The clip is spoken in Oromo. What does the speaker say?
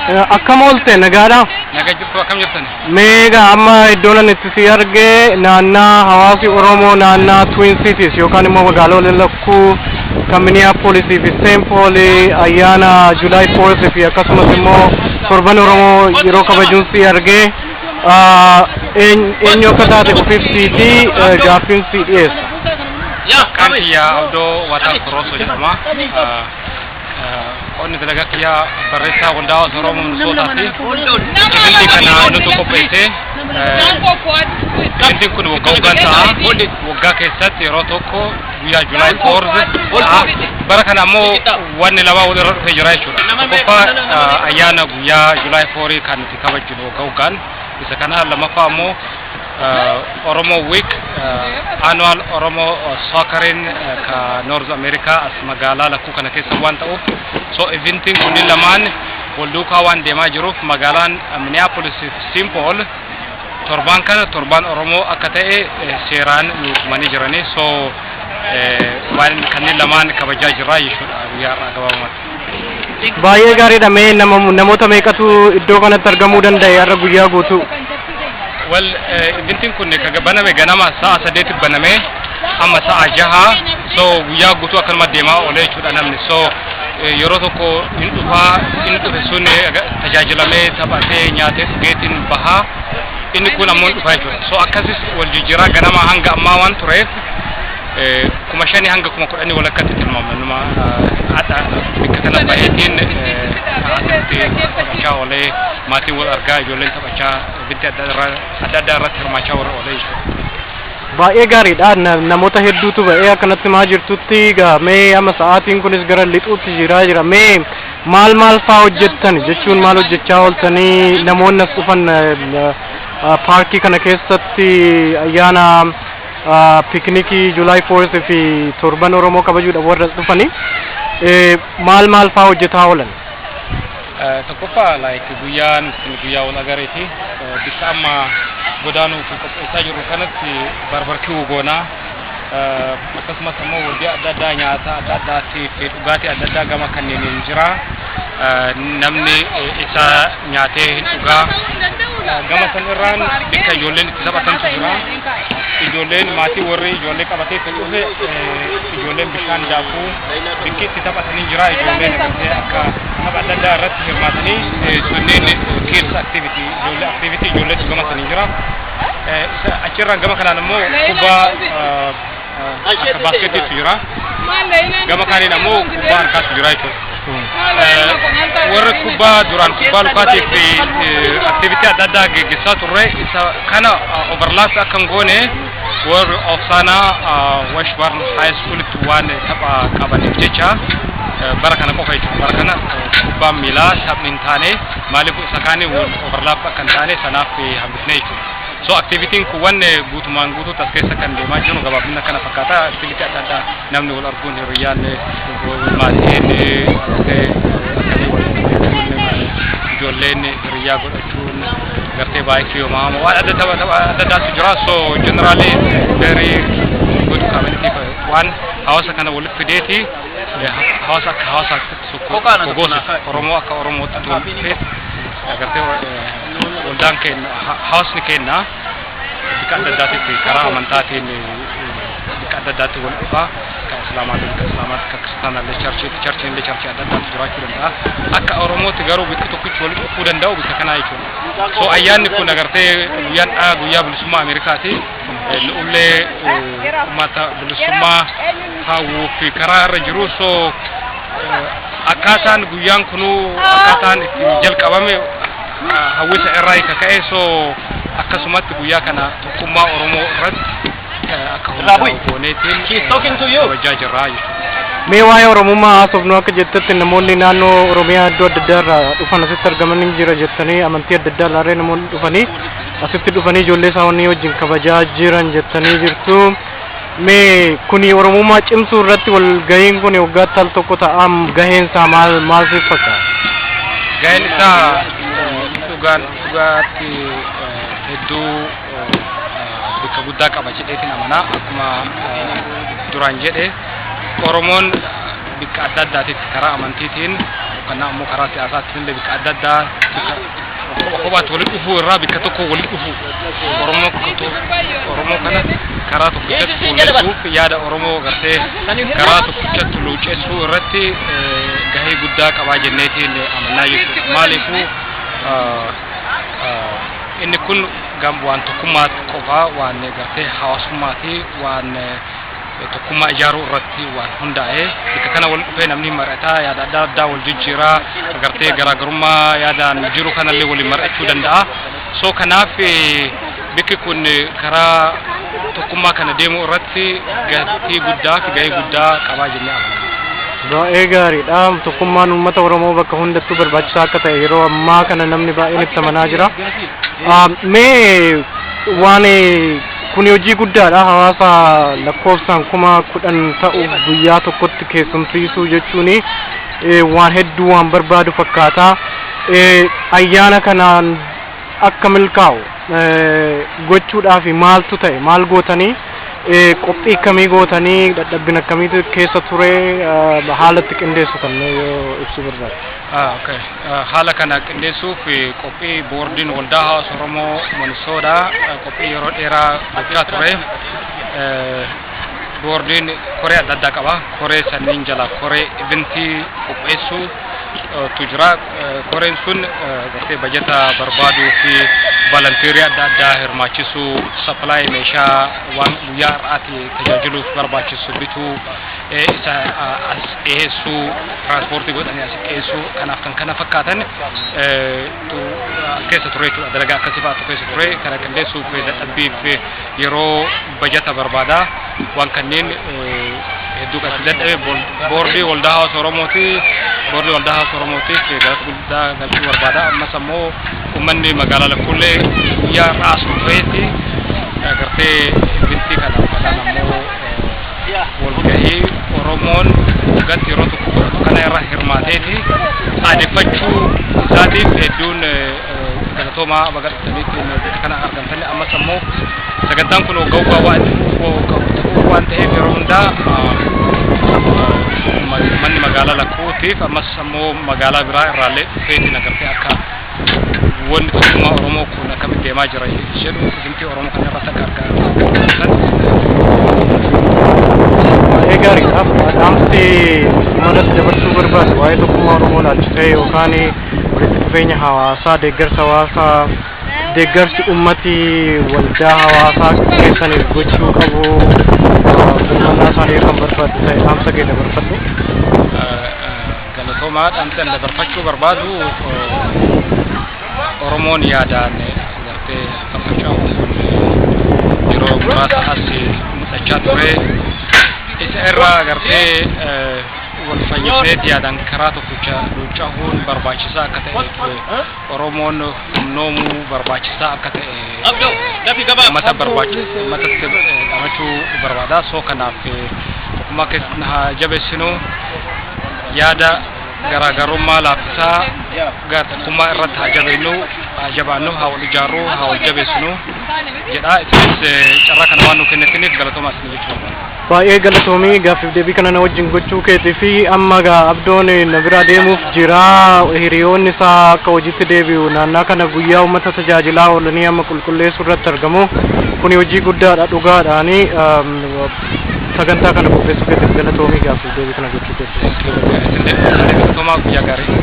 akkam oolte nagaadha? Nagaa jirtu akkam jirtani? Meegaa amma iddoon itti si arge naannaa hawaasi Oromoo naannaa Twin Cities yookaan immoo magaalota lakkuu kan Minneapolis fi St. Paul ayyaana July 4th fi akkasumas immoo torban Oromoo yeroo kabajuun si arge eenyu akka taate ofiifsiiti gaaffiin si dhiyeessa. Kan kiyya Abdoo Wataa Korosoo jedhama. Onni dalagaa kiyya barreessaa waldaa Oromoo Minisootaati. Isinti kana nutu qopheesse. Isinti kun waggaa ta'a. Waggaa keessatti yeroo tokko guyyaa July 4th bara kana ammoo wanni lama walirra dhufee jira jechuudha. Tokkoffaa ayyaana guyyaa July 4 kan nuti kabajnu waggaan. Isa kana lammaffaa ammoo Oromo Week annual Oromo Soccerin ka North America as magaalaa lakkuu kana keessa waan ta'uuf so eventiin kunniin lamaan wal duukaa waan deemaa jiruuf magaalaan Minneapolis St. Paul torban kana torban Oromoo akka ta'e seeraan nuufamanii jiranii so waan kanneen lamaan kabajaa jirra jechuudha guyyaa irraa gabaabumatti. Baay'ee gaariidha. Mee namoota meeqatu iddoo kanatti argamuu danda'e har'a guyyaa guutuu? Well, eventiin kun baname ganama sa'a 8 baname amma sa'a 6 so guyyaa guutuu akkanuma deemaa oolee jechuudha namni so yeroo tokko inni dhufe sun tajaajilamee taphatee nyaatee dhugeetiin bahaa inni kun ammoo dhufa jechuudha so akkasis wal jijjiiraa ganama hanga ammaa waan tureef 5,000 hanga 10,000 walakkatti tilmaamama bikka kana baheetiin asitti taphachaa oolee maatiin wal argaa ijoolleen taphachaa binti adda addaa irratti hirmaachaa warra oolee jechuudha. Baay'ee gaariidha. Namoota hedduutu ba'ee akkanatti maa jirtutti mee amma sa'aatiin kunis gara lixuutti jira. Mee maal fa'aa hojjettan jechuun maal hojjechaa ooltanii namoonni as dhufan paarkii kana keessatti ayyaana piknikii July 4th fi torban Oromoo kabajuudhaaf warra dhufanii maal fa'aa hojjetaa oolan? Tokkoffaa guyyaan guyyaa wal agareeti bikka amma godaanuu fi qopheessaa jirru kanatti barbarkii goonaa akkasumas ammoo waldii adda addaa nyaata adda addaatti fi dhugaatii adda addaa gama kanneen jira namni isa nyaatee hin dhugaa gama sanirraan bikka ijoolleen itti taphatantu jira ijoolleen maatii warri ijoollee qabatee kan dhufe ijoolleen bishaan daakuu bikki itti taphatanii jira ijoolleen akka tapha adda addaa irratti hirmaatanii sunneen kids activity ijoolleetu gama sanii jira achirraan gama kanaan ammoo kubbaa akka baaskeetiitu jira gama kaaniin ammoo kubbaa harkaatu jira jechuudha warri duraan kubbaa lukaatiif fi activity adda addaa geggeessaa turre isa kana overlap akka hin goone warri Ofsaanaa Washburn High Schoolitti waan tapha qabaniif jecha bara kana qofa jechuudha bara kana kubbaan miilaa taphni hin taane maaliif isa kaanii overlap akka hin taane sanaaf hambisne jechuudha. So activitiin kun wanne guutumaan guutuutti as keessa kan deemaa jiru gabaabina kana fakkaata activity adda addaa namni wal arguun hiriyyaan maatiin ijoolleen hiriyyaa godhachuun gartee baay'ee yoomama waan adda addaatu jira so generally very good community waan hawaasa kana walitti fideeti hawaasa akka hawaasaatti gosa Oromoo akka Oromootti tolfee gartee waldaan keenya hawaasni keenya bika adda addaatti karaa amantaatiin bika adda addaatti wal dhufaa ka islaamaatiin ka kiristaanaallee charchiillee charchii adda addaatti jiraachuu danda'a akka Oromootti garuu bikki tokkichi walitti dhufuu danda'u bika kanaa jechuudha so ayyaanni kun agartee guyyaa bilisummaa Ameerikaati ullee uummata bilisummaa hawwuu fi karaa irra jiru so akkaataan guyyaan kunuu akkaataan ittiin jalqabame hawwisa irraa akka ka'e so akkasumatti guyyaa kana tokkummaa Oromoo irratti akka hundaa'u gooneetiin kabajaa jirra jechuudha. Mee waa'ee Oromummaa haasofnu akka jettetti namoonni naannoo Oromiyaa iddoo adda addaa irraa dhufan asitti argamanii jira jettanii amantii adda addaa irraa namoonni dhufanii asitti dhufanii ijoollee isaanii wajjin kabajaa jiran jettanii jirtu. Mee kuni Oromummaa cimsuu irratti wal gahiin kun waggaatti al tokko ta'am gaheen isaa maal fakkaata? Gaheen isaa dhugaatti hedduu bikka guddaa qaba jedheetiin amanaa akkuma duraan jedhe Oromoon bikka adda addaatitti karaa amantiitiin kana ammoo karaa siyaasaatti illee bika adda addaa kophaatti walitti dhufuu irraa bika tokko walitti dhufu Oromoo kana karaa tokkotti fuulleessuuf yaada Oromoo gartee karaa tokkotti luuceessuu irratti gahee guddaa qabaa jenneetiin amannaa jechuudha. Maaliifuu inni kun waan tokkummaatti qofaa waan gartee hawaasummaati waan tokkummaa ijaaruu irratti waan hundaa'ee bika kana wal dhufee namni mari'ataa yaada adda addaa wal jijjiiraa gartee garaagarummaa yaadaan jiru kanallee waliin mari'achuu danda'a. So kanaaf bikki kun karaa tokkummaa kana deemuu irratti gatii guddaa fi gahee guddaa qabaa jennee amanna. Baay'ee gaariidha. Tokkummaan uummata Oromoo bakka hundattuu barbaachisaa akka ta'e yeroo ammaa kana namni baay'een itti amanaa jira. Mee waan kun hojii guddaadha. Hawaasa lakkoofsaan 10,000 ta'u guyyaa tokkotti keessumsiisuu jechuun waan hedduu waan barbaadu fakkaata. Ayyaana kanaan akka milkaa'u gochuudhaaf maaltu ta'e maal gootanii qophii akkamii gootanii dadhabbina akkamiitu keessa ture haalatti qindeessu kan yoo ibsu barbaadu. Okay. Haala kana qindeessuuf qophii boordiin waldaa hawaasa Oromoo Monisoodha qophii yeroo dheeraa gochaa ture. Boordiin koree adda addaa qaba. Koree sanniin jala koree eventii qopheessuu tujira. Koreen sun gartee bajeta barbaaduu fi volunteerii adda addaa hirmaachisuu supply meeshaa waan guyyaa har'aatti tajaajiluuf barbaachisu bituu isa as dhiyeessuu transportii godhanii as dhiyeessuu kanaaf kan kana fakkaatan keessa ture jechuudha. Dalagaa akkasii fa'aatu keessa ture kana qindeessuuf dadhabbiif yeroo bajeta barbaada waan kanneen hedduu kan dadhabe boordii waldaa hawaasa Oromootiif galata guddaa galchuu barbaada. Ammas ammoo uummanni magaalaa Lakkoollee guyyaa raas dhufeetti gartee binti kanaan ammoo walgahii Oromoon gatti yeroo tokko kana irra hirmaateeti aadeffachuu isaatiif hedduun galatoomaa bagadhataniitti kana argamtanii ammas ammoo sagantaan kun hoggaa waan ta'eef yeroo hundaa manni magaalaa Lakkootiif ammas ammoo magaalaa biraa irraallee dhufeetiin agartee akka wanti tokkummaa Oromoo kun akkamitti deemaa jira jedhu binti Oromoo kan irratti akka argaa. Gaariidhaaf dhaamsi uummatatti dabarsuu barbaadu waa'ee tokkummaa Oromoo laalchisee yookaan walitti dhufeenya hawaasaa deeggarsa hawaasaa deeggarsi uummatii waldaa hawaasaa keessaniif gochuu qabu hirmaannaa isaanii kan barbaadu ta'e dhaamsa kee dabarfadhu. Galatoomaa dhaamsa dabarfachuu barbaadu Oromoon yaadaan gartee faffaca'uu yeroo muraasa as mul'achaa ture. Isa irraa gartee wal fayyadamee yaadaan karaa tokkicha luucahuun barbaachisaa akka ta'e Oromoon humnoomuu barbaachisaa akka ta'e mata dhamachuu barbaada. So kanaaf tokkummaa keessatti haa jabeessinu yaada garaagarummaa laaffisaa tokkummaa irratti haa jabaannu haa wal ijaarru haa wal jabeessinu jedha. Isinis carraa kana waan nu kennitaniif galatoomaa isin jechuudha. Baay'ee galatoomii gaaffiif deebii kana na wajjin gochuu keetii fi amma abdoon na bira deemuuf jira hiriyoonni isaa akka hojiitti deebi'u naannaa kana guyyaa uummata tajaajilaa oolanii amma qulqulleessuu irratti argamu kuni hojii guddaadha dhugaadhaani sagantaa kana qopheessuu keetiif galatoomii gaaffiif deebii kana gochuu keetiif. Galatoomaa guyyaa gaarii.